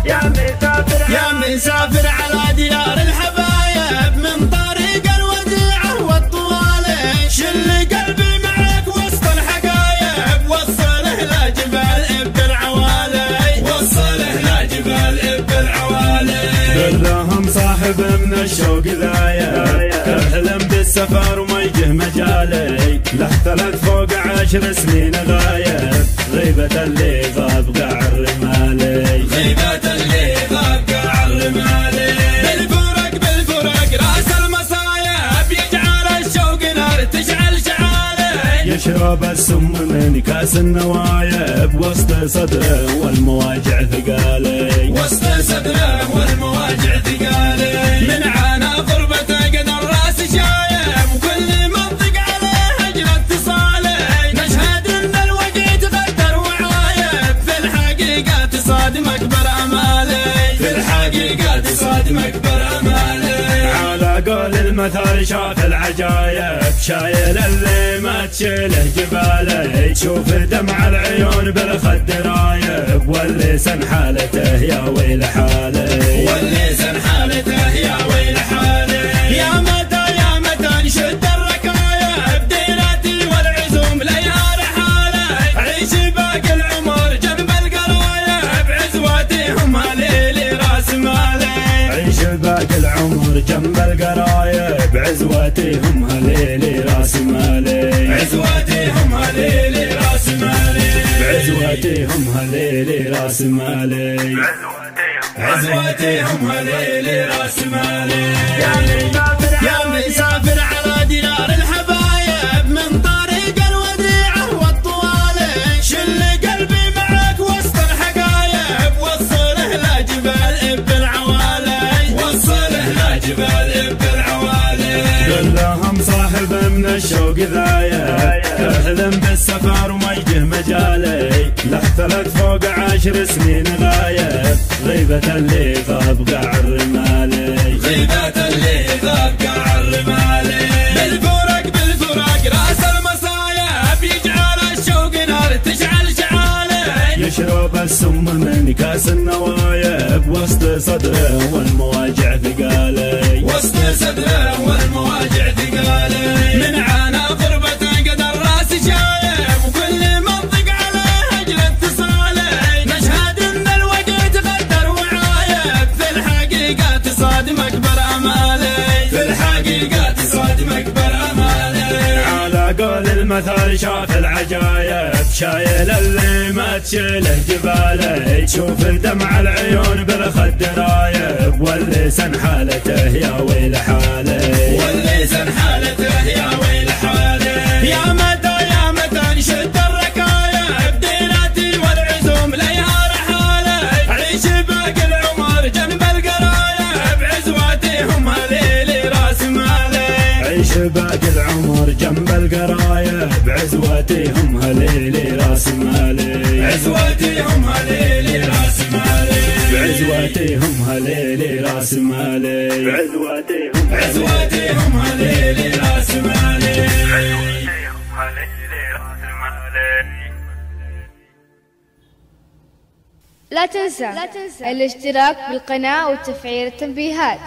يا مسافر على ديار الحبايب من طريق الوديعة والطوالي، شل قلبي معك وسط الحقايب، وصله لجبال اب العوالي، وصله لجبال اب العوالي. كلهم صاحب من الشوق ذايب، كحلم بالسفر وما يجه مجالي، له 3 فوق 10 سنين غايب، غيبة اللي غاب قاع الرمالي، غيبة اللي غاب قاع الرمالي. بالفرق راس المصايب، يجعل الشوق نار تشعل شعالي، يشرب السم من كاس النوايب، وسط صدره والمواجع ثقالي، وسط صدره والمواجع ثقالي. من عانى غربته قد الراس شايب، وكل منطق عليه اجل اتصالي، نشهد ان الوقت غدر وعايب، في الحقيقة تصادمك برامالي، في الحقيقة تصادمك برامالي. على قول المثل شاف العجايب، شايل اللي ما تشيله جبالي، تشوف دمع العيون بالخد رايب، واللسان حالته يا ويل حالي، واللسان حالته يا ويل حالي. يا متى نشد الركايب، ديرتي والعزوم ليها رحالي، عيش باقي العمر جنب القرايب، عزوتي هم ليلي راس مالي، عيش باقي العمر جنب القرايب، عزوتي هم ليلي راس مالي، عزوتي هم ليلي راس مالي، عزوتي هم ليلي راس مالي، عزوتي هم ليلي راس مالي. يا مسافر على ديار الحبايب من طريق الوديعة والطوالي، شل قلبي معك وسط الحقايب، وصله لجبال اب العوالي، وصله لجبال اب العوالي. كلهم صاحب من الشوق ذايب، كحلم بالسفر وما يجه مجالي، له 3 فوق 10 سنين غايب، غيبة اللي غاب قاع الرمالي، غيبة اللي غاب قاع الرمالي. بالفرق راس المصايب، يجعل الشوق نار تشعل شعالي، يشرب السم من كاس النوايب، وسط صدره والمواجع ثقالي، وسط صدره والمواجع ثقالي. من عانى غربته قد الراس شايب، وكل منطق عليه اجل اتصالي، نشهد ان الوقت غدر وعايب، في الحقيقة تصادمك برامالي، في الحقيقة تصادمك برامالي. على قول المثل شاف العجايب، شايل اللي ما تشيله جبالي، تشوف دمع العيون بالخد رايب، واللسان حالته يا ويل حالي، واللسان حالته يا ويل حالي. يا متى نشد الركايب، ديرتي والعزوم ليها رحالي، عيش باقي العمر جنب القرايب، عزوتي هم ليلي راس مالي، عيش باقي العمر جنب القرايب، عزوتي هم ليلي راس مالي، عزوتي هم ليلي راس مالي، عزوتي هم ليلي راس مالي، عزوتي هم ليلي راس مالي. لا تنسى الاشتراك بالقناة وتفعيل التنبيهات.